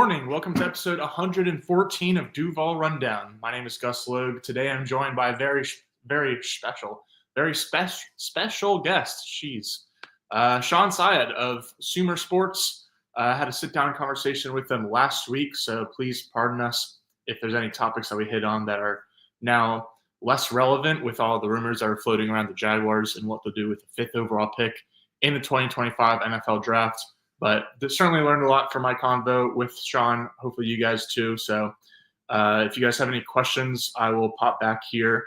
morning. Welcome to episode 114 of Duval Rundown. My name is Gus Logue. Today I'm joined by a very special guest. Shawn Syed of Sumer Sports. Had a sit-down conversation with them last week, so please pardon us if there's any topics that we hit on that are now less relevant with all the rumors that are floating around the Jaguars and what they'll do with the fifth overall pick in the 2025 NFL Draft. But certainly learned a lot from my convo with Shawn. Hopefully you guys too. So if you guys have any questions, I will pop back here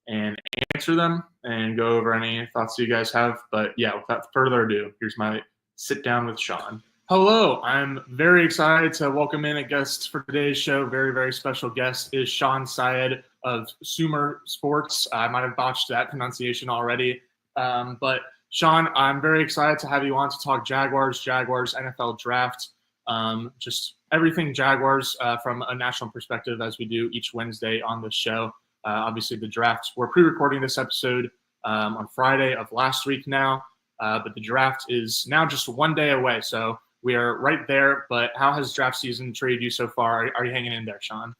and answer them and go over any thoughts you guys have. But yeah, without further ado, here's my sit down with Shawn. Hello, I'm very excited to welcome in a guest for today's show. Very, very special guest is Shawn Syed of Sumer Sports. I might have botched that pronunciation already, but Shawn, I'm very excited to have you on to talk Jaguars, NFL Draft, just everything Jaguars from a national perspective as we do each Wednesday on this show. Obviously, the draft, we're pre-recording this episode on Friday of last week now, but the draft is now just one day away, so we are right there. But how has draft season treated you so far? Are you hanging in there, Shawn?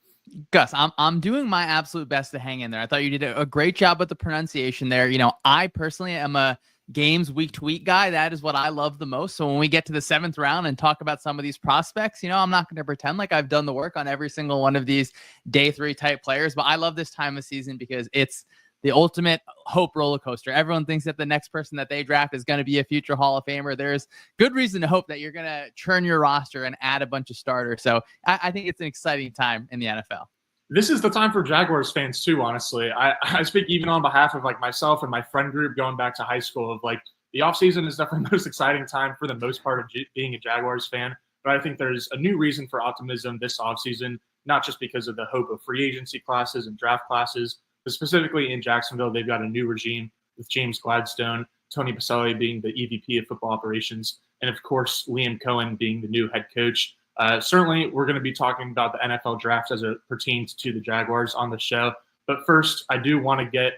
Gus, I'm doing my absolute best to hang in there. I thought you did a great job with the pronunciation there. You know, I personally am a games week to week guy. That is what I love the most. So when we get to the 7th round and talk about some of these prospects, you know, I'm not going to pretend like I've done the work on every single one of these day 3 type players, but I love this time of season because it's the ultimate hope roller coaster. Everyone thinks that the next person that they draft is going to be a future Hall of Famer. There's good reason to hope that you're going to churn your roster and add a bunch of starters. So I think it's an exciting time in the NFL. This is the time for Jaguars fans too, honestly. I speak even on behalf of like myself and my friend group going back to high school of like the offseason is definitely the most exciting time for the most part of being a Jaguars fan. But I think there's a new reason for optimism this offseason, not just because of the hope of free agency classes and draft classes, but specifically in Jacksonville, they've got a new regime with James Gladstone, Tony Baselli being the EVP of football operations, and of course, Liam Coen being the new head coach. Certainly, we're going to be talking about the NFL draft as it pertains to the Jaguars on the show. But first, I do want to get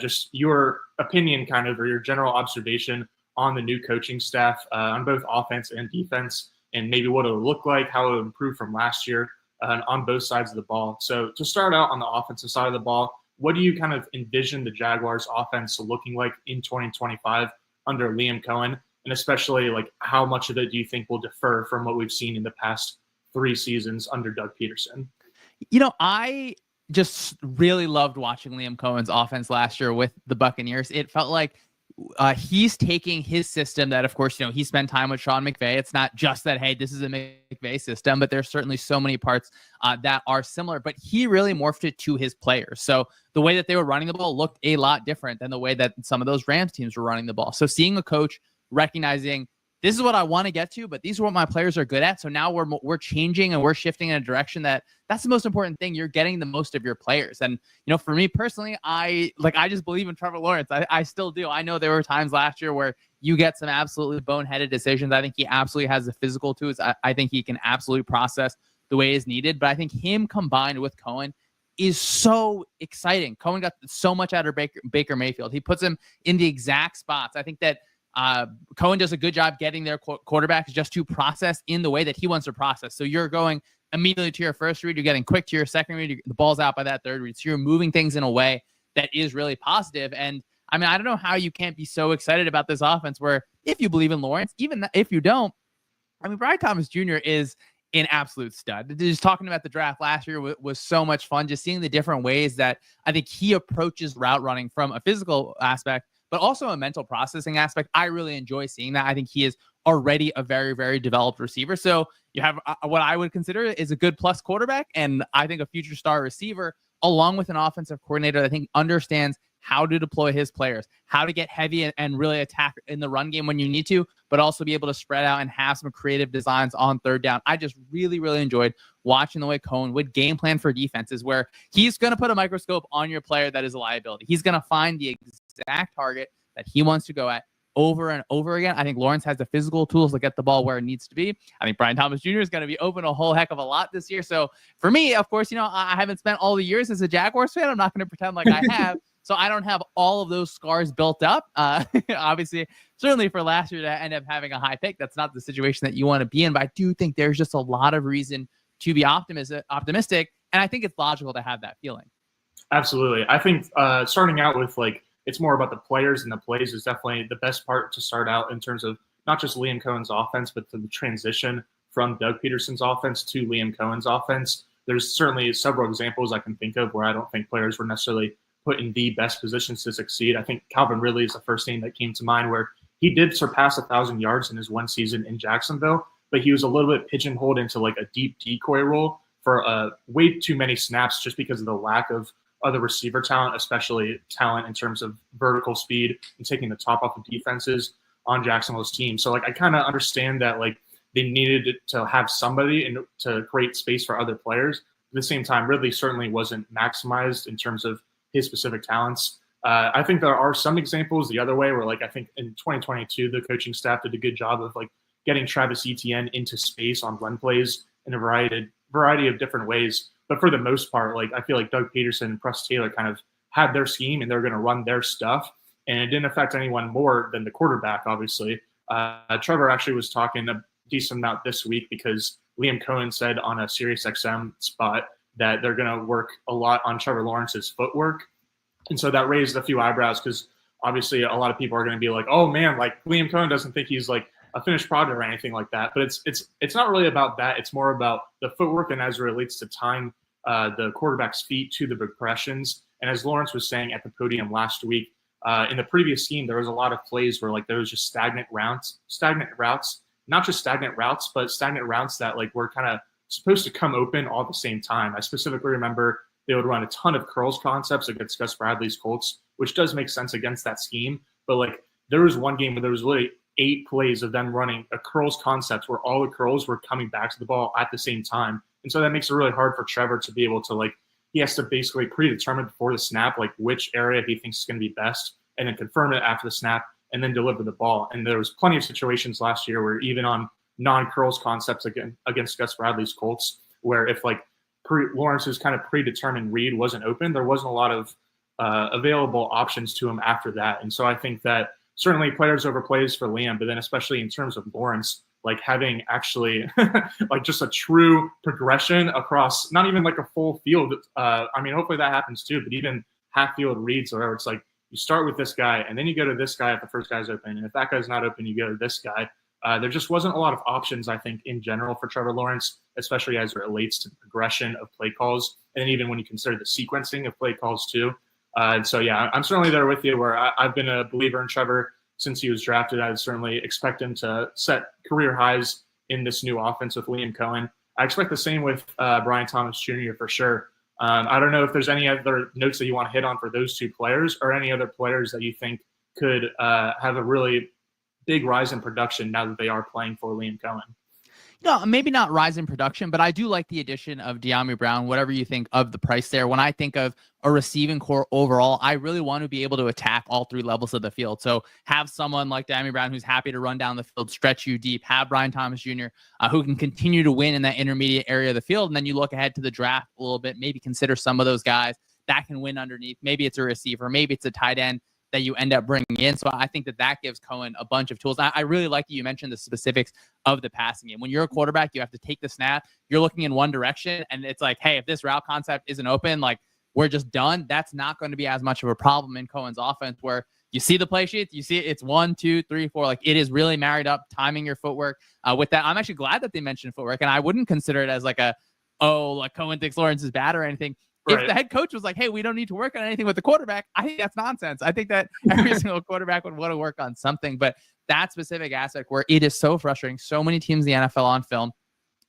just your opinion kind of or your general observation on the new coaching staff on both offense and defense and maybe what it'll look like, how it'll improve from last year on both sides of the ball. So to start out on the offensive side of the ball, what do you kind of envision the Jaguars offense looking like in 2025 under Liam Coen? And especially, like, how much of it do you think will defer from what we've seen in the past 3 seasons under Doug Peterson? You know, I just really loved watching Liam Coen's offense last year with the Buccaneers. It felt like he's taking his system that, of course, you know, he spent time with Sean McVay. It's not just that, hey, this is a McVay system, but there's certainly so many parts that are similar. But he really morphed it to his players. So the way that they were running the ball looked a lot different than the way that some of those Rams teams were running the ball. So seeing a coach recognizing this is what I want to get to, but these are what my players are good at. So now we're changing and we're shifting in a direction that's the most important thing. You're getting the most of your players. And, you know, for me personally, I just believe in Trevor Lawrence. I still do. I know there were times last year where you get some absolutely boneheaded decisions. I think he absolutely has the physical tools. I think he can absolutely process the way is needed. But I think him combined with Coen is so exciting. Coen got so much out of Baker Mayfield. He puts him in the exact spots. I think that Coen does a good job getting their quarterbacks just to process in the way that he wants to process. So you're going immediately to your first read, you're getting quick to your second read, the ball's out by that third read. So you're moving things in a way that is really positive. And I mean, I don't know how you can't be so excited about this offense where if you believe in Lawrence, even if you don't, I mean, Brian Thomas Jr. is an absolute stud. Just talking about the draft last year was so much fun. Just seeing the different ways that I think he approaches route running from a physical aspect, but also a mental processing aspect. I really enjoy seeing that. I think he is already a very, very developed receiver. So you have what I would consider is a good plus quarterback, and I think a future star receiver, along with an offensive coordinator that I think understands how to deploy his players, how to get heavy and really attack in the run game when you need to, but also be able to spread out and have some creative designs on third down. I just really, really enjoyed watching the way Coen would game plan for defenses where he's going to put a microscope on your player that is a liability. He's going to find the exact target that he wants to go at over and over again. I think Lawrence has the physical tools to get the ball where it needs to be. I think Brian Thomas Jr. is going to be open a whole heck of a lot this year. So for me, of course, you know, I haven't spent all the years as a Jaguars fan. I'm not going to pretend like I have. So I don't have all of those scars built up. Obviously, certainly for last year to end up having a high pick, that's not the situation that you want to be in. But I do think there's just a lot of reason to be optimistic. And I think it's logical to have that feeling. Absolutely. I think starting out with it's more about the players and the plays is definitely the best part to start out in terms of not just Liam Coen's offense, but the transition from Doug Peterson's offense to Liam Coen's offense. There's certainly several examples I can think of where I don't think players were necessarily put in the best positions to succeed. I think Calvin Ridley is the first name that came to mind, where he did surpass 1,000 yards in his one season in Jacksonville, but he was a little bit pigeonholed into a deep decoy role for way too many snaps just because of the lack of other receiver talent, especially talent in terms of vertical speed and taking the top off of defenses on Jacksonville's team. So I kind of understand that they needed to have somebody and to create space for other players. At the same time, Ridley certainly wasn't maximized in terms of his specific talents. I think there are some examples the other way where I think in 2022, the coaching staff did a good job of getting Travis Etienne into space on run plays in a variety of different ways. But for the most part, I feel like Doug Peterson and Press Taylor kind of had their scheme and they're going to run their stuff. And it didn't affect anyone more than the quarterback, obviously. Trevor actually was talking a decent amount this week because Liam Coen said on a SiriusXM spot that they're going to work a lot on Trevor Lawrence's footwork. And so that raised a few eyebrows because obviously a lot of people are going to be like, oh man, Liam Coen doesn't think he's a finished product or anything like that. But it's not really about that. It's more about the footwork and as it relates to tying the quarterback's feet to the progressions. And as Lawrence was saying at the podium last week, in the previous scheme, there was a lot of plays where there was just stagnant routes, not just stagnant routes, but stagnant routes that were kind of supposed to come open all at the same time. I specifically remember they would run a ton of curls concepts against Gus Bradley's Colts, which does make sense against that scheme. But there was one game where there was literally 8 plays of them running a curls concept where all the curls were coming back to the ball at the same time. And so that makes it really hard for Trevor to be able to he has to basically predetermine before the snap, which area he thinks is going to be best and then confirm it after the snap and then deliver the ball. And there was plenty of situations last year where even on non-curls concepts against Gus Bradley's Colts, where if Lawrence's kind of predetermined read wasn't open, there wasn't a lot of available options to him after that. And so I think that certainly players over plays for Liam, but then especially in terms of Lawrence, having actually just a true progression across not even a full field. Hopefully that happens too, but even half field reads where it's you start with this guy and then you go to this guy if the first guy's open. And if that guy's not open, you go to this guy. There just wasn't a lot of options, I think, in general for Trevor Lawrence, especially as it relates to the progression of play calls. And then even when you consider the sequencing of play calls too. And so, yeah, I'm certainly there with you where I've been a believer in Trevor since he was drafted. I would certainly expect him to set career highs in this new offense with Liam Coen. I expect the same with Brian Thomas Jr. for sure. I don't know if there's any other notes that you want to hit on for those two players or any other players that you think could have a really big rise in production now that they are playing for Liam Coen. Maybe not rise in production, but I do like the addition of Dyami Brown, whatever you think of the price there. When I think of a receiving core overall, I really want to be able to attack all 3 levels of the field. So have someone like Dyami Brown who's happy to run down the field, stretch you deep, have Brian Thomas Jr. Who can continue to win in that intermediate area of the field. And then you look ahead to the draft a little bit, maybe consider some of those guys that can win underneath. Maybe it's a receiver, maybe it's a tight end that you end up bringing in. So I think that gives Coen a bunch of tools. I really like that you mentioned the specifics of the passing game. When you're a quarterback, you have to take the snap. You're looking in one direction, and it's hey, if this route concept isn't open, we're just done. That's not going to be as much of a problem in Coen's offense, where you see the play sheets, you see it's 1, 2, 3, 4. It is really married up, timing your footwork. With that, I'm actually glad that they mentioned footwork, and I wouldn't consider it as Coen thinks Lawrence is bad or anything. Right. If the head coach was hey, we don't need to work on anything with the quarterback, I think that's nonsense. I think that every single quarterback would want to work on something, but that specific aspect where it is so frustrating, so many teams in the NFL on film.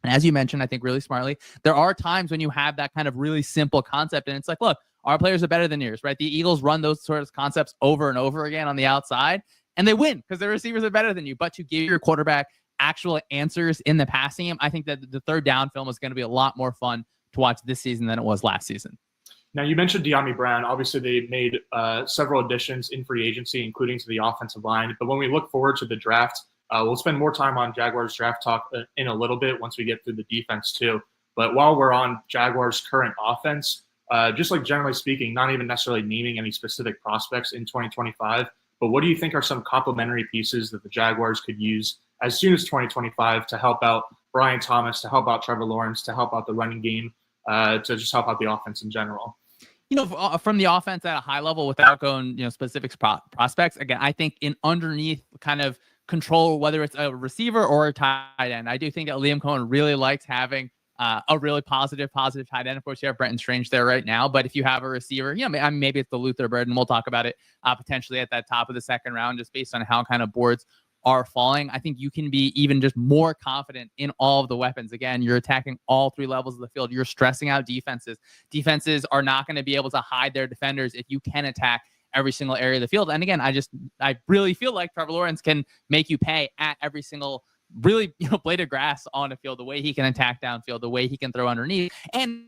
And as you mentioned, I think really smartly, there are times when you have that kind of really simple concept and it's look, our players are better than yours, right? The Eagles run those sort of concepts over and over again on the outside and they win because their receivers are better than you. But to give your quarterback actual answers in the passing game, I think that the third down film is going to be a lot more fun to watch this season than it was last season. Now, you mentioned Dyami Brown. Obviously, they made several additions in free agency, including to the offensive line. But when we look forward to the draft, we'll spend more time on Jaguars draft talk in a little bit once we get through the defense too. But while we're on Jaguars' current offense, just like generally speaking, not even necessarily naming any specific prospects in 2025, but what do you think are some complementary pieces that the Jaguars could use as soon as 2025 to help out Brian Thomas, to help out Trevor Lawrence, to help out the running game, to just help out the offense in general? From the offense at a high level without going, specific prospects, again, I think in underneath kind of control, whether it's a receiver or a tight end, I do think that Liam Coen really likes having a really positive tight end. Of course, you have Brenton Strange there right now, but if you have a receiver, maybe it's the Luther Bird, and we'll talk about it potentially at that top of the second round, just based on how kind of boards are falling. I think you can be even just more confident in all of the weapons. Again, you're attacking all three levels of the field. You're stressing out defenses. Defenses are not going to be able to hide their defenders if you can attack every single area of the field. And again, I really feel like Trevor Lawrence can make you pay at every single really blade of grass on the field, the way he can attack downfield, the way he can throw underneath. And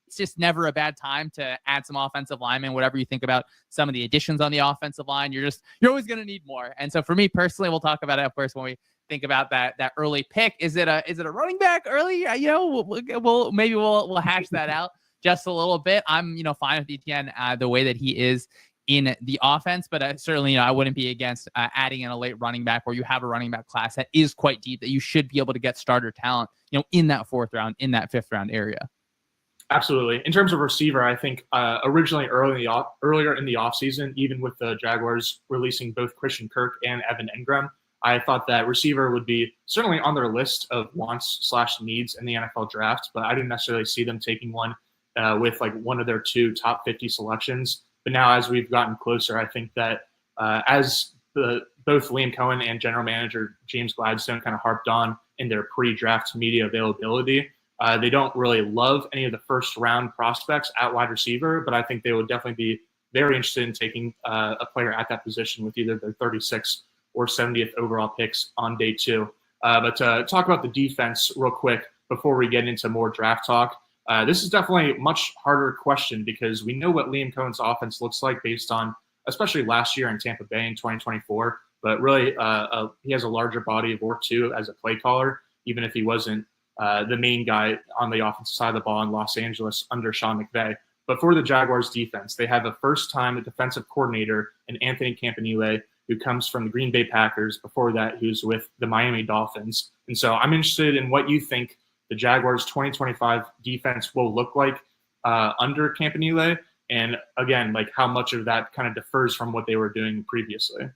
it's just never a bad time to add some offensive linemen. Whatever you think about some of the additions on the offensive line, you're always going to need more. And so for me personally, we'll talk about it, of course, when we think about that early pick. Is it a running back early? We'll hash that out just a little bit. I'm fine with Etienne the way that he is in the offense, but certainly I wouldn't be against adding in a late running back where you have a running back class that is quite deep, that you should be able to get starter talent in that fourth round, in that fifth round area. Absolutely. In terms of receiver, I think originally earlier in the offseason, even with the Jaguars releasing both Christian Kirk and Evan Engram, I thought that receiver would be certainly on their list of wants/needs in the NFL draft, but I didn't necessarily see them taking one with like one of their two top 50 selections. But now as we've gotten closer, I think that as both Liam Coen and general manager James Gladstone kind of harped on in their pre-draft media availability, they don't really love any of the first round prospects at wide receiver, but I think they would definitely be very interested in taking a player at that position with either their 36th or 70th overall picks on day two. But to talk about the defense real quick before we get into more draft talk, this is definitely a much harder question because we know what Liam Coen's offense looks like based on, especially last year in Tampa Bay in 2024, but really he has a larger body of work too as a play caller, even if he wasn't the main guy on the offensive side of the ball in Los Angeles under Sean McVay. But for the Jaguars defense, they have a first-time defensive coordinator in Anthony Campanile, who comes from the Green Bay Packers. Before that, he was with the Miami Dolphins. And so I'm interested in what you think the Jaguars 2025 defense will look like under Campanile. And again, like how much of that kind of differs from what they were doing previously.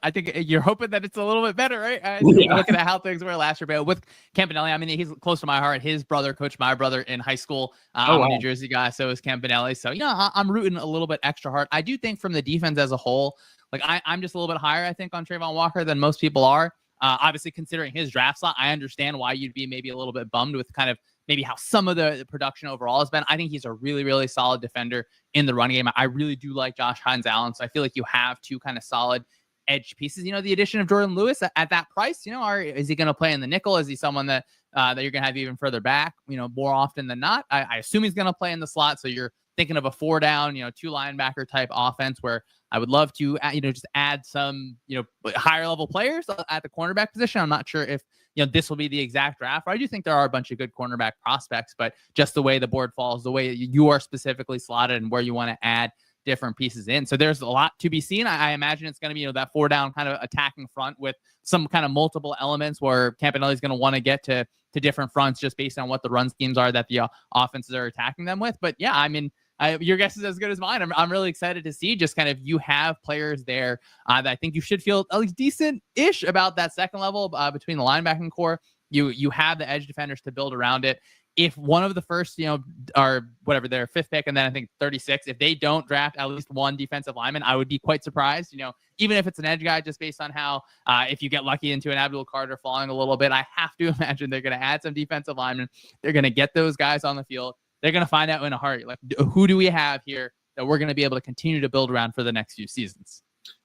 I think you're hoping that it's a little bit better, right? Looking at how things were last year, but with Campanile, I mean, he's close to my heart. His brother coached my brother in high school. I'm a New Jersey guy, so is Campanile. So, I'm rooting a little bit extra hard. I do think from the defense as a whole, like I'm just a little bit higher, I think, on Trayvon Walker than most people are. Obviously, considering his draft slot, I understand why you'd be maybe a little bit bummed with kind of maybe how some of the production overall has been. I think he's a really, really solid defender in the running game. I really do like Josh Hines-Allen, so I feel like you have two kind of solid edge pieces. The addition of Jordan Lewis at that price, is he going to play in the nickel? Is he someone that you're going to have even further back, more often than not? I assume he's going to play in the slot, so you're thinking of a 4-down, 2 linebacker type offense where I would love to, just add some, higher level players at the cornerback position. I'm not sure if, this will be the exact draft. I do think there are a bunch of good cornerback prospects, but just the way the board falls, the way you are specifically slotted and where you want to add different pieces in. So there's a lot to be seen. I imagine it's going to be, that 4-down kind of attacking front with some kind of multiple elements where Campanile is going to want to get to different fronts just based on what the run schemes are that the offenses are attacking them with. But yeah, I mean, your guess is as good as mine. I'm really excited to see just kind of you have players there that I think you should feel at least decent-ish about that second level between the linebacking core. You have the edge defenders to build around it. If one of the first, or whatever, their fifth pick, and then I think 36, if they don't draft at least one defensive lineman, I would be quite surprised, even if it's an edge guy, just based on how, if you get lucky into an Abdul Carter falling a little bit, I have to imagine they're going to add some defensive linemen. They're going to get those guys on the field. They're going to find out in a hurry, like, who do we have here that we're going to be able to continue to build around for the next few seasons?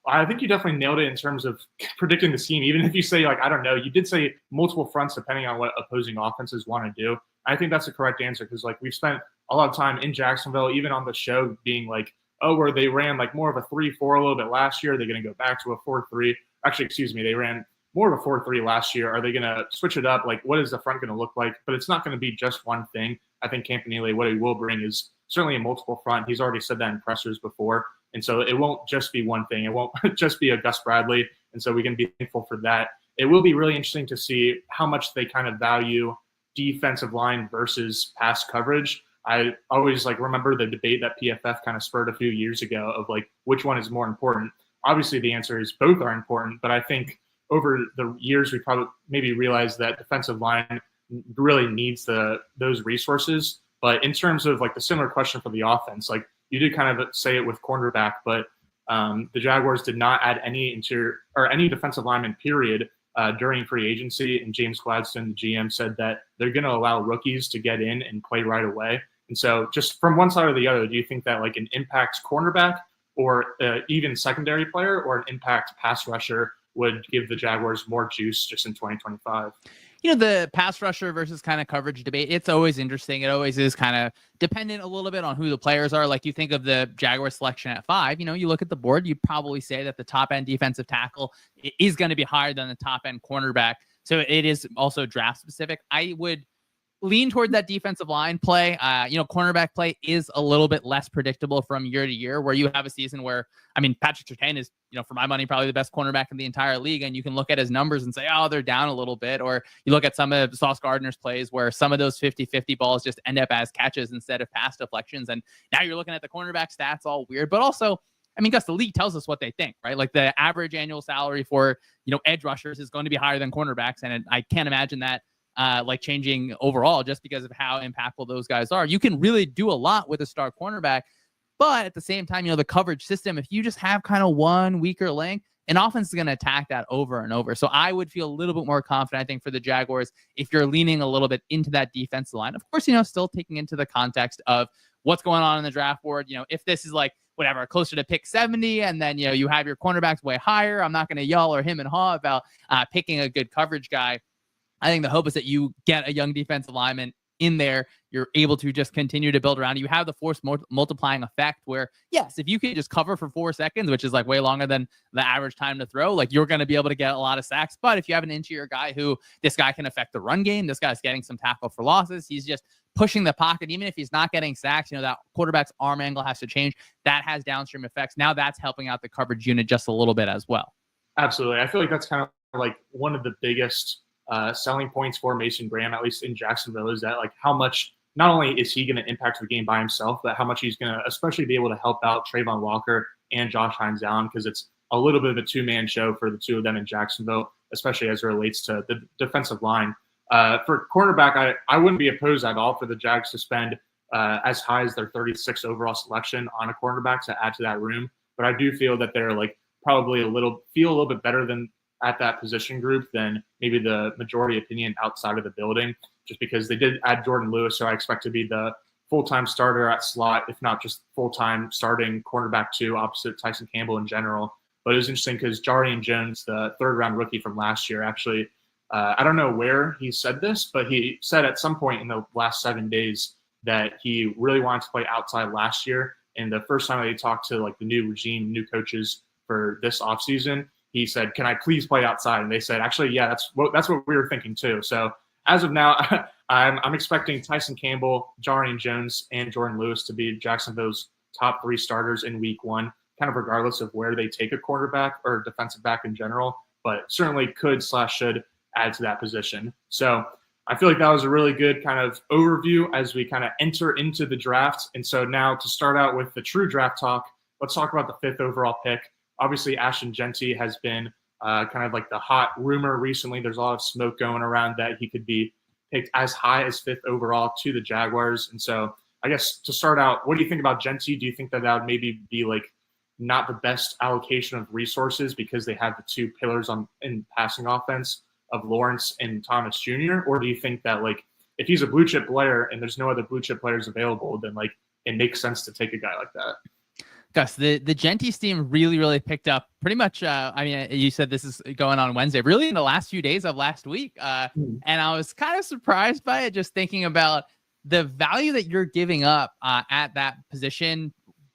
I think you definitely nailed it in terms of predicting the scheme. Even if you say, I don't know, you did say multiple fronts depending on what opposing offenses want to do. I think that's the correct answer because, we've spent a lot of time in Jacksonville, even on the show, being where they ran more of a 3-4 a little bit last year. They're going to go back to a 4-3. Actually, excuse me, they ran more of a 4-3 last year. Are they going to switch it up? What is the front going to look like? But it's not going to be just one thing. I think Campanile, what he will bring is certainly a multiple front. He's already said that in pressers before. And so it won't just be one thing. It won't just be a Gus Bradley. And so we can be thankful for that. It will be really interesting to see how much they kind of value defensive line versus pass coverage. I always remember the debate that PFF kind of spurred a few years ago of which one is more important. Obviously the answer is both are important, but I think over the years we probably maybe realized that defensive line really needs those resources. But in terms of the similar question for the offense, you did kind of say it with cornerback, but the Jaguars did not add any interior or any defensive lineman period during free agency. And James Gladstone, the GM, said that they're going to allow rookies to get in and play right away. And so just from one side or the other, do you think that an impact cornerback or even secondary player or an impact pass rusher would give the Jaguars more juice just in 2025? The pass rusher versus kind of coverage debate, it's always interesting. It always is kind of dependent a little bit on who the players are. You think of the Jaguars selection at 5, you look at the board, you'd probably say that the top end defensive tackle is going to be higher than the top end cornerback. So it is also draft specific. I would lean toward that defensive line play. Cornerback play is a little bit less predictable from year to year, where you have a season where, Patrick Surtain is, for my money, probably the best cornerback in the entire league. And you can look at his numbers and say, oh, they're down a little bit. Or you look at some of Sauce Gardner's plays where some of those 50-50 balls just end up as catches instead of pass deflections. And now you're looking at the cornerback stats all weird, but also, Gus, the league tells us what they think, right? The average annual salary for, edge rushers is going to be higher than cornerbacks. And I can't imagine that changing overall just because of how impactful those guys are. You can really do a lot with a star cornerback, but at the same time, the coverage system, if you just have kind of one weaker link, an offense is going to attack that over and over. So I would feel a little bit more confident, I think, for the Jaguars if you're leaning a little bit into that defensive line. Of course, still taking into the context of what's going on in the draft board. If this is whatever, closer to pick 70, and then, you have your cornerbacks way higher, I'm not going to yell or him and haw about picking a good coverage guy. I think the hope is that you get a young defensive lineman in there. You're able to just continue to build around. You have the force multiplying effect where, yes, if you can just cover for 4 seconds, which is way longer than the average time to throw, you're going to be able to get a lot of sacks. But if you have an interior guy this guy can affect the run game, this guy's getting some tackle for losses. He's just pushing the pocket. Even if he's not getting sacks, that quarterback's arm angle has to change. That has downstream effects. Now that's helping out the coverage unit just a little bit as well. Absolutely. I feel that's kind of one of the biggest selling points for Mason Graham, at least in Jacksonville, is that how much not only is he going to impact the game by himself, but how much he's going to especially be able to help out Trayvon Walker and Josh Hines Allen, because it's a little bit of a two-man show for the two of them in Jacksonville, especially as it relates to the defensive line. For cornerback, I wouldn't be opposed at all for the Jags to spend as high as their 36th overall selection on a cornerback to add to that room. But I do feel that they're probably a little bit better than at that position group than maybe the majority opinion outside of the building, just because they did add Jordan Lewis, so I expect to be the full-time starter at slot, if not just full-time starting cornerback 2 opposite Tyson Campbell in general. But it was interesting because Jarian Jones, the third-round rookie from last year, actually, I don't know where he said this, but he said at some point in the last 7 days that he really wanted to play outside last year. And the first time that he talked to the new regime, new coaches for this offseason, he said, "Can I please play outside?" And they said, "Actually, yeah, that's what we were thinking too." So as of now, I'm expecting Tyson Campbell, Jarian Jones, and Jordan Lewis to be Jacksonville's top 3 starters in week 1, kind of regardless of where they take a quarterback or defensive back in general, but certainly could/should add to that position. So I feel that was a really good kind of overview as we kind of enter into the draft. And so now to start out with the true draft talk, let's talk about the 5th overall pick. Obviously, Ashton Jeanty has been kind of the hot rumor recently. There's a lot of smoke going around that he could be picked as high as 5th overall to the Jaguars. And so I guess to start out, what do you think about Jeanty? Do you think that would maybe be not the best allocation of resources because they have the 2 pillars in passing offense of Lawrence and Thomas Jr.? Or do you think that if he's a blue chip player and there's no other blue chip players available, then it makes sense to take a guy like that? Gus, the Jeanty steam really picked up pretty much. You said this is going on Wednesday, really in the last few days of last week. And I was kind of surprised by it, just thinking about the value that you're giving up at that position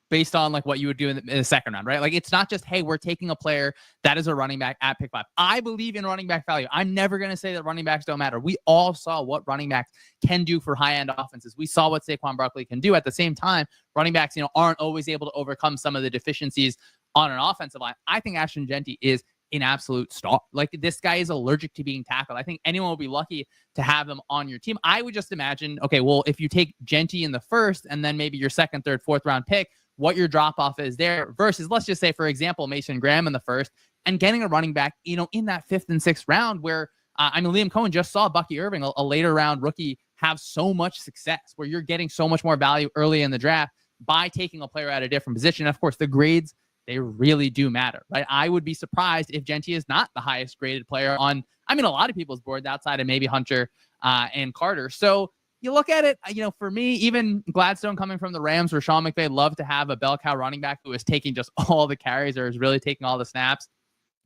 based on like what you would do in the second round, right? Like it's not just, hey, we're taking a player that is a running back at pick 5. I believe in running back value. I'm never going to say that running backs don't matter. We all saw what running backs can do for high-end offenses. We saw what Saquon Barkley can do. At the same time, running backs, aren't always able to overcome some of the deficiencies on an offensive line. I think Ashton Jeanty is an absolute star. Like this guy is allergic to being tackled. I think anyone will be lucky to have him on your team. I would just imagine, okay, well, if you take Jeanty in the first and then maybe your second, third, fourth round pick, what your drop off is there versus, let's just say, for example, Mason Graham in the first and getting a running back, in that fifth and sixth round where, Liam Coen just saw Bucky Irving, a later round rookie, have so much success where you're getting so much more value early in the draft by taking a player at a different position. And of course, the grades, they really do matter, right? I would be surprised if Jeanty is not the highest graded player on, a lot of people's boards outside of maybe Hunter and Carter. So you look at it, for me, even Gladstone coming from the Rams where Sean McVay loved to have a bell cow running back who is taking just all the carries or is really taking all the snaps.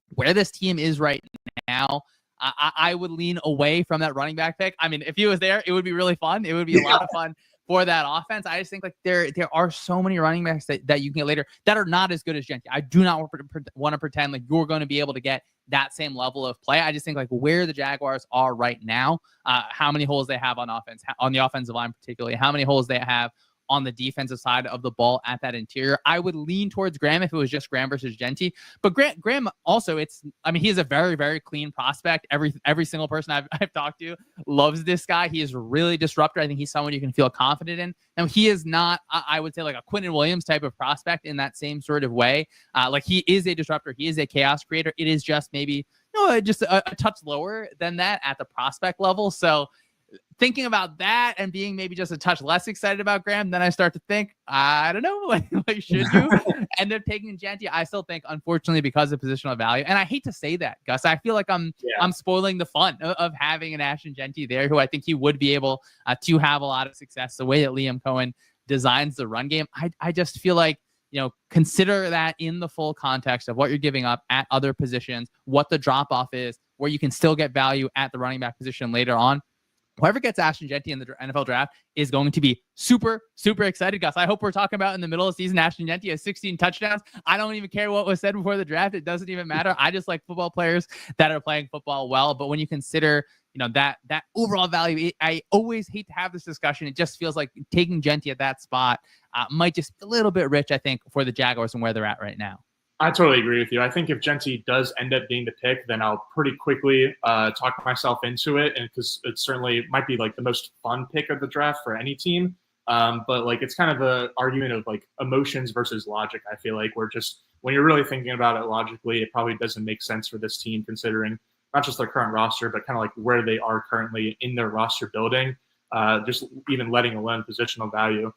Where this team is right now, I would lean away from that running back pick. If he was there, it would be really fun. It would be a lot of fun for that offense. I just think like there are so many running backs that you can get later that are not as good as Jeanty. I do not want to pretend like you're going to be able to get that same level of play. I just think like where the Jaguars are right now, how many holes they have on offense, on the offensive line particularly, how many holes they have on the defensive side of the ball at that interior. I would lean towards Graham if it was just Graham versus Jeanty. But Graham also, he is a very, very clean prospect. Every single person I've talked to loves this guy. He is really disruptor. I think he's someone you can feel confident in. And he is not, I would say, like a Quinton Williams type of prospect in that same sort of way. Like he is a disruptor. He is a chaos creator. It is just maybe just a touch lower than that at the prospect level. So thinking about that and being maybe just a touch less excited about Graham, then I start to think, I don't know, like should you end up taking Jeanty? I still think, unfortunately, because of positional value, and I hate to say that, Gus, I feel like I'm spoiling the fun of having an Ashton Jeanty there, who I think he would be able to have a lot of success the way that Liam Coen designs the run game. I just feel like, consider that in the full context of what you're giving up at other positions, what the drop off is, where you can still get value at the running back position later on. Whoever gets Ashton Jeanty in the NFL draft is going to be super, super excited, Gus. I hope we're talking about in the middle of the season, Ashton Jeanty has 16 touchdowns. I don't even care what was said before the draft. It doesn't even matter. I just like football players that are playing football well. But when you consider, that overall value, I always hate to have this discussion. It just feels like taking Jeanty at that spot might just be a little bit rich, I think, for the Jaguars and where they're at right now. I totally agree with you. I think if Jeanty does end up being the pick, then I'll pretty quickly talk myself into it, and because it certainly might be like the most fun pick of the draft for any team. But like it's kind of an argument of like emotions versus logic. I feel like when you're really thinking about it logically, it probably doesn't make sense for this team considering not just their current roster, but kind of like where they are currently in their roster building, just even letting alone positional value.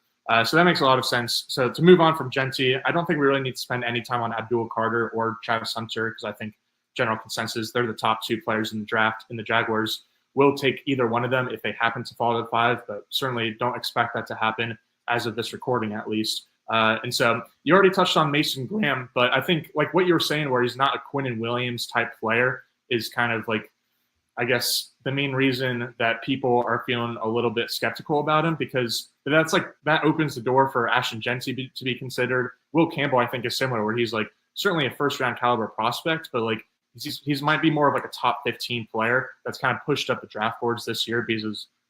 So that makes a lot of sense. So to move on from Jeanty, I don't think we really need to spend any time on Abdul Carter or Travis Hunter because I think general consensus, they're the top two players in the draft, and the Jaguars will take either one of them if they happen to fall to 5, but certainly don't expect that to happen as of this recording at least. And so you already touched on Mason Graham, but I think like what you were saying where he's not a Quinton Williams type player is kind of like, I guess, the main reason that people are feeling a little bit skeptical about him because that opens the door for Ashton Jeanty to be considered. Will Campbell, I think, is similar where he's like certainly a first round caliber prospect, but like he's might be more of like a top 15 player that's kind of pushed up the draft boards this year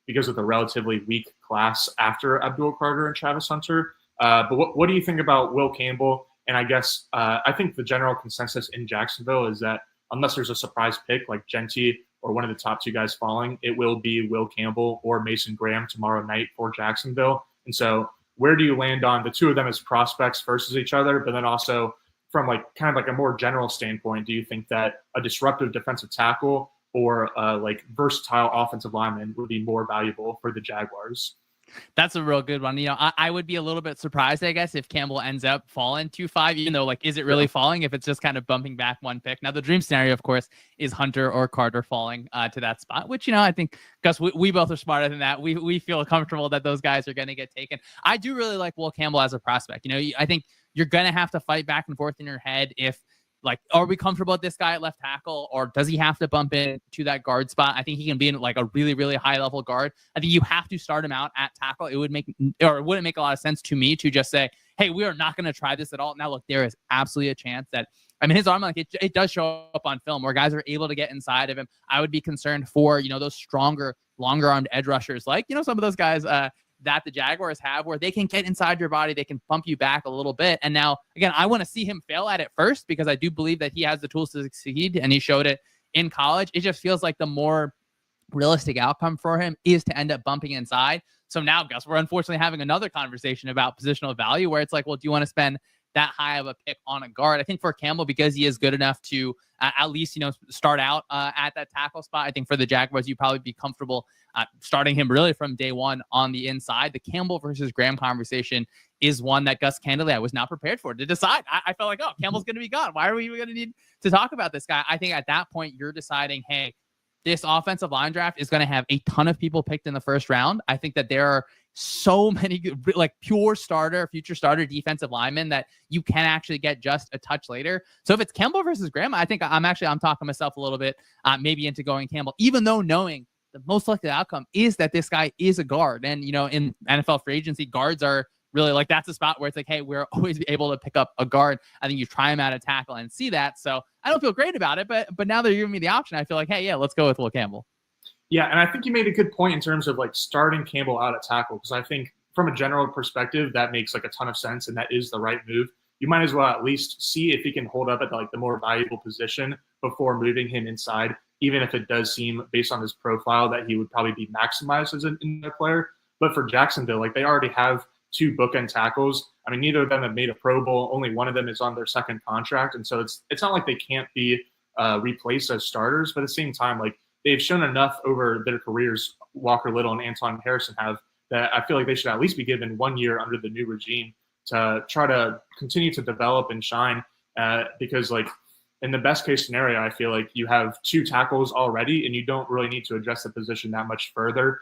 because of the relatively weak class after Abdul Carter and Travis Hunter. But what do you think about Will Campbell? And I guess I think the general consensus in Jacksonville is that unless there's a surprise pick like Jeanty or one of the top two guys falling, it will be Will Campbell or Mason Graham tomorrow night for Jacksonville. And so where do you land on the two of them as prospects versus each other? But then also from like kind of like a more general standpoint, do you think that a disruptive defensive tackle or like versatile offensive lineman would be more valuable for the Jaguars? That's a real good one. I would be a little bit surprised, I guess, if Campbell ends up falling 2-5, even though, like, is it really falling if it's just kind of bumping back one pick? Now, the dream scenario, of course, is Hunter or Carter falling to that spot, which, I think, Gus, we both are smarter than that. We feel comfortable that those guys are going to get taken. I do really like Will Campbell as a prospect. I think you're going to have to fight back and forth in your head if, like, are we comfortable with this guy at left tackle, or does he have to bump into that guard spot? I think he can be in like a really, really high level guard. I think you have to start him out at tackle. It wouldn't make a lot of sense to me to just say, hey, we are not going to try this at all. Now, look, there is absolutely a chance that, I mean, his arm, like it does show up on film where guys are able to get inside of him. I would be concerned for, those stronger, longer armed edge rushers, like, some of those guys that the Jaguars have, where they can get inside your body, they can bump you back a little bit. And now, again, I want to see him fail at it first, because I do believe that he has the tools to succeed, and he showed it in college. It just feels like the more realistic outcome for him is to end up bumping inside. So now, Gus, we're unfortunately having another conversation about positional value, where it's like, well, do you want to spend that high of a pick on a guard? I think for Campbell, because he is good enough to at least, start out at that tackle spot, I think for the Jaguars, you'd probably be comfortable starting him really from day one on the inside. The Campbell versus Graham conversation is one that Gus, candidly, I was not prepared for to decide. I felt like, oh, Campbell's going to be gone. Why are we even going to need to talk about this guy? I think at that point, you're deciding, hey, this offensive line draft is going to have a ton of people picked in the first round. I think that there are so many like pure starter, future starter defensive linemen that you can actually get just a touch later. So if it's Campbell versus Graham, I think I'm talking myself a little bit maybe into going Campbell, even though knowing the most likely outcome is that this guy is a guard. And, in NFL free agency, guards are really like, that's a spot where it's like, hey, we're always able to pick up a guard. I think you try him out of tackle and see that. So I don't feel great about it, but now they're giving me the option. I feel like, hey, yeah, let's go with Will Campbell. Yeah, and I think you made a good point in terms of like starting Campbell out at tackle, because I think from a general perspective, that makes like a ton of sense, and that is the right move. You might as well at least see if he can hold up at the more valuable position before moving him inside, even if it does seem based on his profile that he would probably be maximized as an in-there player. But for Jacksonville, like they already have two bookend tackles. I mean, neither of them have made a Pro Bowl. Only one of them is on their second contract, and so it's not like they can't be replaced as starters. But at the same time, like they've shown enough over their careers, Walker Little and Anton Harrison have, that I feel like they should at least be given 1 year under the new regime to try to continue to develop and shine. Because like in the best case scenario, I feel like you have two tackles already, and you don't really need to address the position that much further.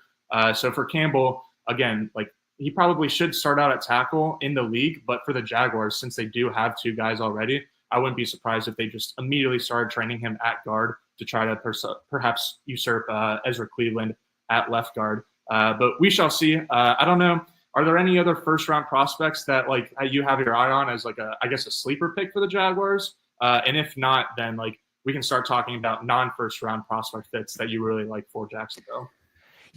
So for Campbell, again, like he probably should start out at tackle in the league, but for the Jaguars, since they do have two guys already, I wouldn't be surprised if they just immediately started training him at guard to try to perhaps usurp Ezra Cleveland at left guard. But we shall see. I don't know. Are there any other first-round prospects that like you have your eye on as like a sleeper pick for the Jaguars? And if not, then like we can start talking about non-first-round prospect fits that you really like for Jacksonville.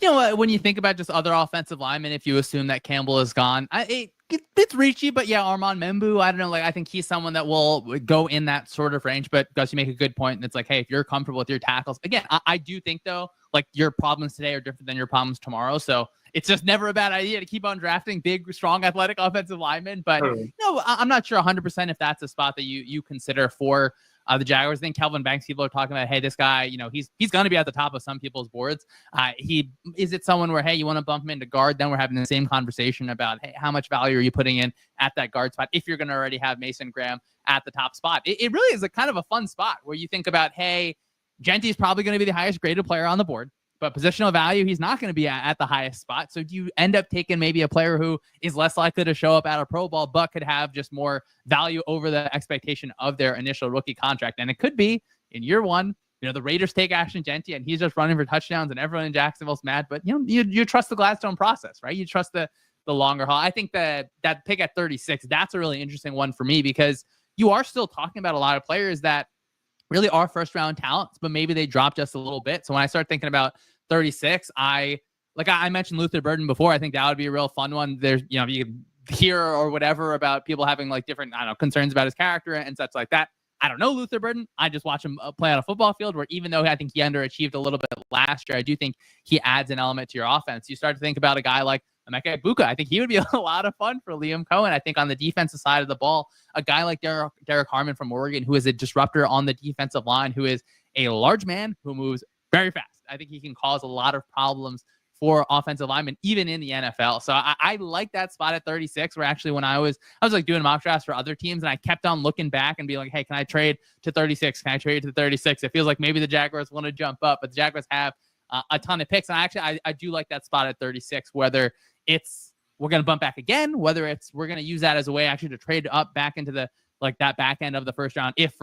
When you think about just other offensive linemen, if you assume that Campbell is gone, it's reachy, but yeah, Armand Membu, I don't know. Like, I think he's someone that will go in that sort of range, but Gus, you make a good point. And it's like, hey, if you're comfortable with your tackles, again, I do think though, like your problems today are different than your problems tomorrow. So it's just never a bad idea to keep on drafting big, strong, athletic offensive linemen. But I'm not sure 100% if that's a spot that you consider for the Jaguars. I think Kelvin Banks, people are talking about, hey, this guy, he's going to be at the top of some people's boards. Is it someone where, hey, you want to bump him into guard? Then we're having the same conversation about, hey, how much value are you putting in at that guard spot if you're going to already have Mason Graham at the top spot? It really is a kind of a fun spot where you think about, hey, Genty is probably going to be the highest graded player on the board, but positional value, he's not going to be at the highest spot. So do you end up taking maybe a player who is less likely to show up at a Pro Bowl, but could have just more value over the expectation of their initial rookie contract? And it could be in year one, the Raiders take Ashton Genty and he's just running for touchdowns and everyone in Jacksonville's mad, but you trust the Gladstone process, right? You trust the longer haul. I think that pick at 36, that's a really interesting one for me, because you are still talking about a lot of players that really are first round talents, but maybe they drop just a little bit. So when I start thinking about 36, I mentioned Luther Burden before. I think that would be a real fun one. There's, you could hear or whatever about people having like different, concerns about his character and such like that. I don't know Luther Burden. I just watch him play on a football field, where even though I think he underachieved a little bit last year, I do think he adds an element to your offense. You start to think about a guy like Emeka Egbuka. I think he would be a lot of fun for Liam Coen. I think on the defensive side of the ball, a guy like Derek Harmon from Oregon, who is a disruptor on the defensive line, who is a large man who moves very fast. I think he can cause a lot of problems for offensive linemen, even in the NFL. So I like that spot at 36, where actually when I was like doing mock drafts for other teams, and I kept on looking back and being like, hey, can I trade to 36? Can I trade to 36? It feels like maybe the Jaguars want to jump up, but the Jaguars have a ton of picks. And actually, I do like that spot at 36, whether it's we're going to bump back again, whether it's we're going to use that as a way actually to trade up back into the like that back end of the first round, if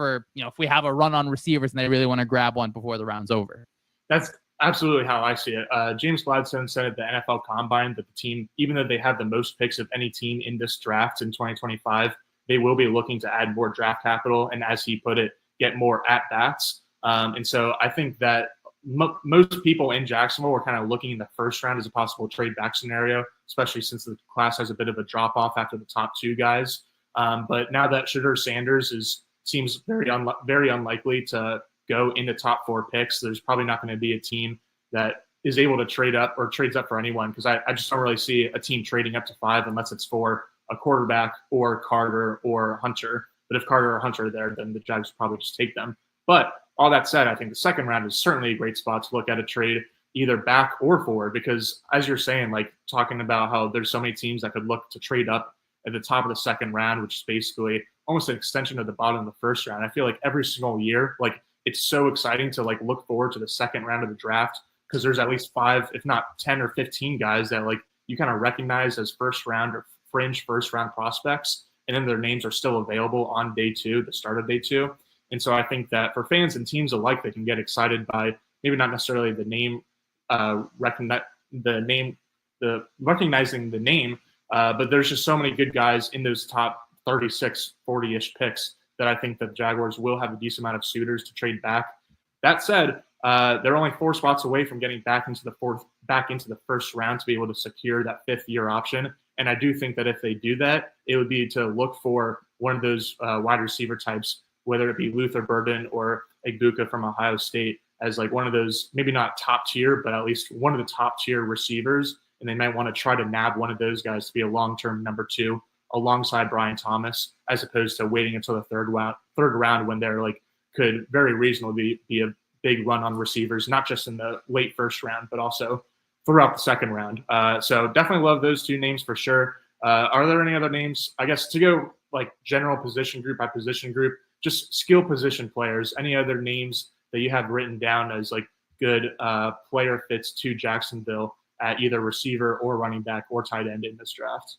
we have a run on receivers and they really want to grab one before the round's over. absolutely how I see it. James Gladstone said at the NFL Combine that the team, even though they have the most picks of any team in this draft in 2025, they will be looking to add more draft capital and, as he put it, get more at bats. And so I think that most people in Jacksonville were kind of looking in the first round as a possible trade back scenario, especially since the class has a bit of a drop off after the top two guys. But now that Shedeur Sanders seems very unlikely to go in the top 4 picks, there's probably not going to be a team that is able to trade up or trades up for anyone, because I just don't really see a team trading up to 5 unless it's for a quarterback or Carter or Hunter. But if Carter or Hunter are there, then the Jags will probably just take them. But all that said, I think the second round is certainly a great spot to look at a trade either back or forward, because as you're saying, like talking about how there's so many teams that could look to trade up at the top of the second round, which is basically almost an extension of the bottom of the first round. I feel like every single year, like it's so exciting to like look forward to the second round of the draft, because there's at least 5, if not 10 or 15 guys that like you kind of recognize as first round or fringe first round prospects, and then their names are still available on day 2, the start of day 2. And so I think that for fans and teams alike, they can get excited by maybe not necessarily the name, recognizing the name, but there's just so many good guys in those top 36, 40-ish picks that I think the Jaguars will have a decent amount of suitors to trade back. That said, they're only 4 spots away from getting back into the first round to be able to secure that 5th-year option. And I do think that if they do that, it would be to look for one of those wide receiver types, whether it be Luther Burden or Egbuka from Ohio State, as like one of those, maybe not top tier, but at least one of the top tier receivers. And they might want to try to nab one of those guys to be a long-term number 2 alongside Brian Thomas, as opposed to waiting until the third round when they're like could very reasonably be a big run on receivers, not just in the late first round, but also throughout the second round. So definitely love those 2 names for sure. Are there any other names, I guess, to go like general position group by position group, just skill position players, any other names that you have written down as like good player fits to Jacksonville at either receiver or running back or tight end in this draft?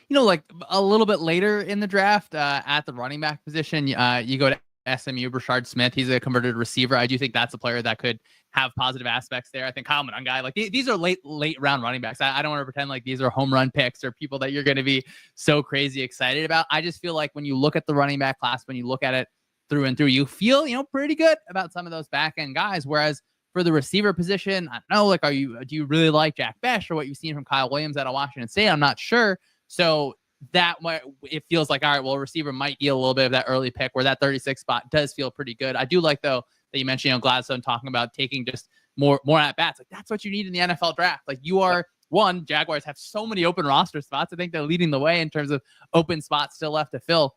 You know, like a little bit later in the draft at the running back position, you go to SMU, Brashard Smith. He's a converted receiver. I do think that's a player that could have positive aspects there. I think Kyle Monangai, like these are late round running backs. I don't want to pretend like these are home run picks or people that you're going to be so crazy excited about. I just feel like when you look at the running back class, when you look at it through and through, you feel, pretty good about some of those back end guys. Whereas for the receiver position, I don't know, like, do you really like Jack Besh or what you've seen from Kyle Williams out of Washington State? I'm not sure. So that might, it feels like, all right, well, a receiver might be a little bit of that early pick where that 36 spot does feel pretty good. I do like, though, that you mentioned, Gladstone talking about taking just more at bats. Like, that's what you need in the NFL draft. Like, you are one, Jaguars have so many open roster spots. I think they're leading the way in terms of open spots still left to fill.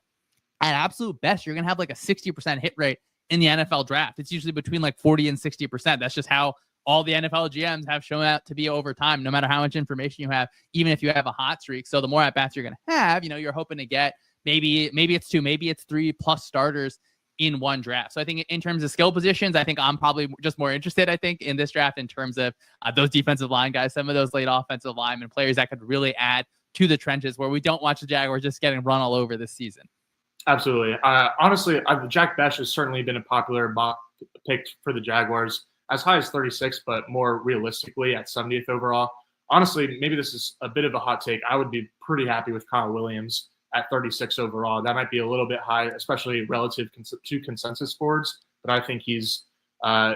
At absolute best, you're going to have like a 60% hit rate in the NFL draft. It's usually between like 40 and 60%. That's just how all the NFL GMs have shown out to be over time, no matter how much information you have, even if you have a hot streak. So the more at bats you're going to have, you're hoping to get maybe it's 2, maybe it's 3 plus starters in one draft. So I think in terms of skill positions, I think I'm probably just more interested, in this draft in terms of those defensive line guys, some of those late offensive linemen, players that could really add to the trenches where we don't watch the Jaguars just getting run all over this season. Absolutely. Honestly, Jack Besh has certainly been a popular mock pick for the Jaguars, as high as 36, but more realistically at 70th overall. Honestly, maybe this is a bit of a hot take. I would be pretty happy with Kyle Williams at 36 overall. That might be a little bit high, especially relative to consensus boards, but I think he's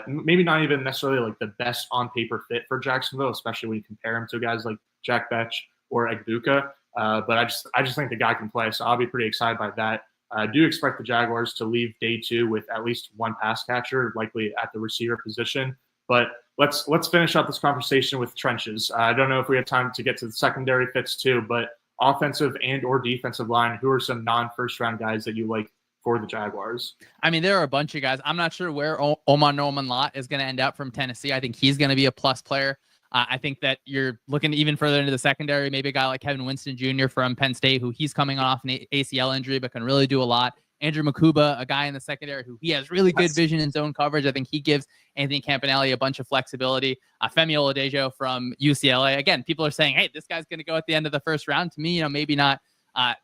maybe not even necessarily like the best on paper fit for Jacksonville, especially when you compare him to guys like Jack Besh or Egbuka. But I just think the guy can play, so I'll be pretty excited by that. I do expect the Jaguars to leave day 2 with at least one pass catcher, likely at the receiver position. But let's finish up this conversation with trenches. I don't know if we have time to get to the secondary fits too, but offensive and or defensive line, who are some non-first round guys that you like for the Jaguars? I mean, there are a bunch of guys. I'm not sure where Omar Norman Lott is going to end up from Tennessee. I think he's going to be a plus player. I think that you're looking even further into the secondary, maybe a guy like Kevin Winston Jr. from Penn State, who he's coming off an ACL injury, but can really do a lot. Andrew Makuba, a guy in the secondary who he has really good vision in zone coverage. I think he gives Anthony Campanile a bunch of flexibility. Femi Oladejo from UCLA. Again, people are saying, hey, this guy's going to go at the end of the first round. To me, maybe not at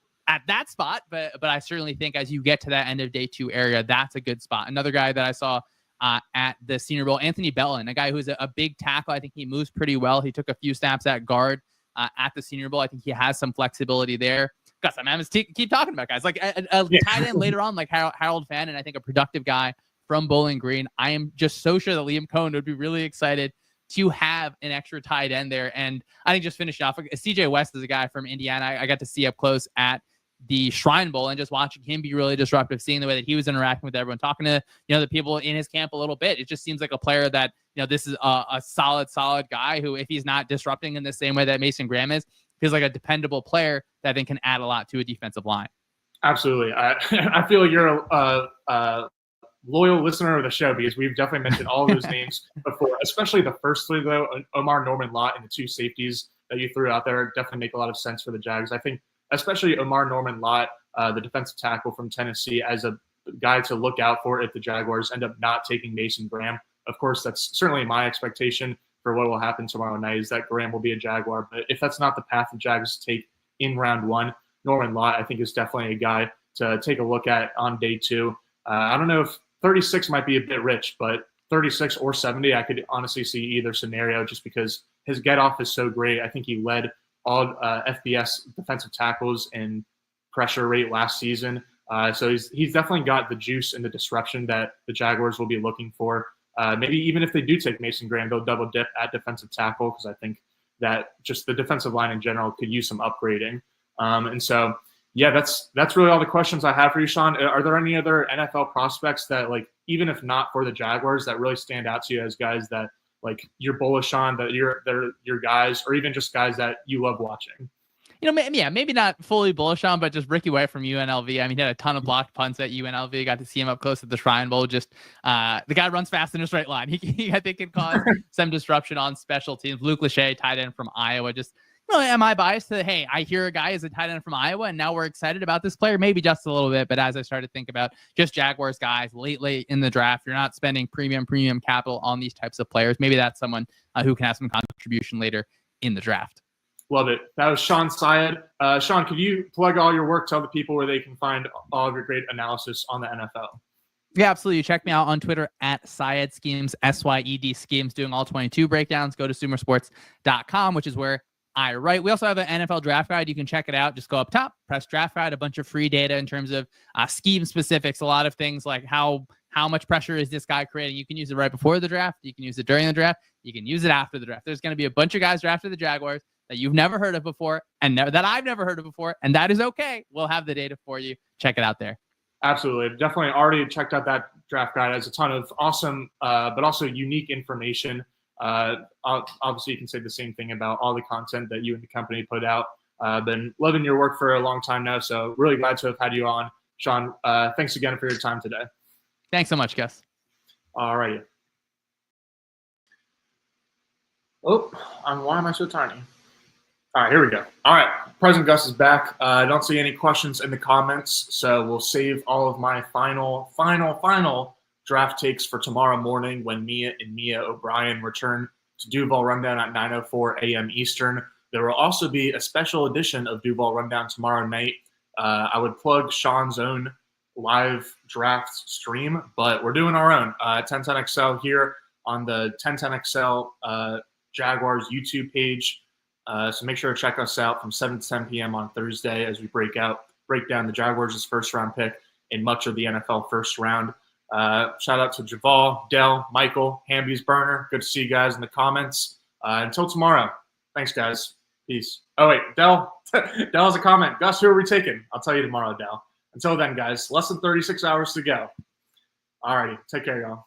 that spot, but I certainly think as you get to that end of day 2 area, that's a good spot. Another guy that I saw at the Senior Bowl. Anthony Bellin, a guy who's a big tackle. I think he moves pretty well. He took a few snaps at guard at the Senior Bowl. I think he has some flexibility there. Gus, I'm just keep talking about guys like a tight end later on, like Harold Fannin, I think a productive guy from Bowling Green. I am just so sure that Liam Coen would be really excited to have an extra tight end there. And I think just finishing off, CJ West is a guy from Indiana I got to see up close at the Shrine Bowl, and just watching him be really disruptive, seeing the way that he was interacting with everyone, talking to, the people in his camp a little bit. It just seems like a player that, this is a solid guy who, if he's not disrupting in the same way that Mason Graham is, feels like a dependable player that I think can add a lot to a defensive line. Absolutely. I feel you're a loyal listener of the show, because we've definitely mentioned all of those names before, especially the first three, though. Omar Norman Lott and the two safeties that you threw out there definitely make a lot of sense for the Jags. I think especially Omar Norman Lott, the defensive tackle from Tennessee, as a guy to look out for if the Jaguars end up not taking Mason Graham. Of course, that's certainly my expectation for what will happen tomorrow night, is that Graham will be a Jaguar. But if that's not the path the Jags take in round one, Norman Lott, I think, is definitely a guy to take a look at on day two. I don't know if 36 might be a bit rich, but 36 or 70, I could honestly see either scenario, just because his get off is so great. I think he led all FBS defensive tackles in pressure rate last season. So he's definitely got the juice and the disruption that the Jaguars will be looking for. Maybe even if they do take Mason Graham, they'll double dip at defensive tackle, because I think that just the defensive line in general could use some upgrading. And so, yeah, that's really all the questions I have for you, Shawn. Are there any other NFL prospects that, like, even if not for the Jaguars, that really stand out to you as guys that, like, you're bullish on, that they're your guys, or even just guys that you love watching? Maybe not fully bullish on, but just Ricky White from UNLV. I mean, he had a ton of blocked punts at UNLV. Got to see him up close at the Shrine Bowl. Just the guy runs fast in a straight line. He I think, can cause some disruption on special teams. Luke Lachey, tight end from Iowa. Just, am I biased to, hey, I hear a guy is a tight end from Iowa, and now we're excited about this player? Maybe just a little bit. But as I started to think about just Jaguars guys late in the draft, you're not spending premium capital on these types of players. Maybe that's someone who can have some contribution later in the draft. Love it. That was Shawn Syed. Shawn, could you plug all your work, tell the people where they can find all of your great analysis on the NFL? Yeah, absolutely. Check me out on Twitter at Syed Schemes, SYED Schemes, doing all 22 breakdowns. Go to sumersports.com, which is where I write. We also have an NFL draft guide. You can check it out. Just go up top, press draft guide, a bunch of free data in terms of scheme specifics, a lot of things like how much pressure is this guy creating. You can use it right before the draft. You can use it during the draft. You can use it after the draft. There's going to be a bunch of guys drafted the Jaguars that you've never heard of before, and that I've never heard of before, and that is okay. We'll have the data for you. Check it out there. Absolutely. Definitely already checked out that draft guide. It has a ton of awesome, but also unique information. Obviously, you can say the same thing about all the content that you and the company put out. Been loving your work for a long time now, so really glad to have had you on. Shawn, thanks again for your time today. Thanks so much, Gus. All righty. Oh, why am I so tiny? All right, here we go. All right, President Gus is back. I don't see any questions in the comments, so we'll save all of my final draft takes for tomorrow morning when Mia and Mia O'Brien return to Duval Rundown at 9:04 a.m. Eastern. There will also be a special edition of Duval Rundown tomorrow night. I would plug Shawn's own live draft stream, but we're doing our own 1010XL here on the 1010XL Jaguars YouTube page. So make sure to check us out from 7 to 10 p.m. on Thursday as we break down the Jaguars' first round pick in much of the NFL first round. Shout out to Duval, Dell, Michael, Hamby's Burner. Good to see you guys in the comments. Until tomorrow. Thanks, guys. Peace. Oh, wait, Dell. Dell has a comment. Gus, who are we taking? I'll tell you tomorrow, Dell. Until then, guys, less than 36 hours to go. All righty. Take care, y'all.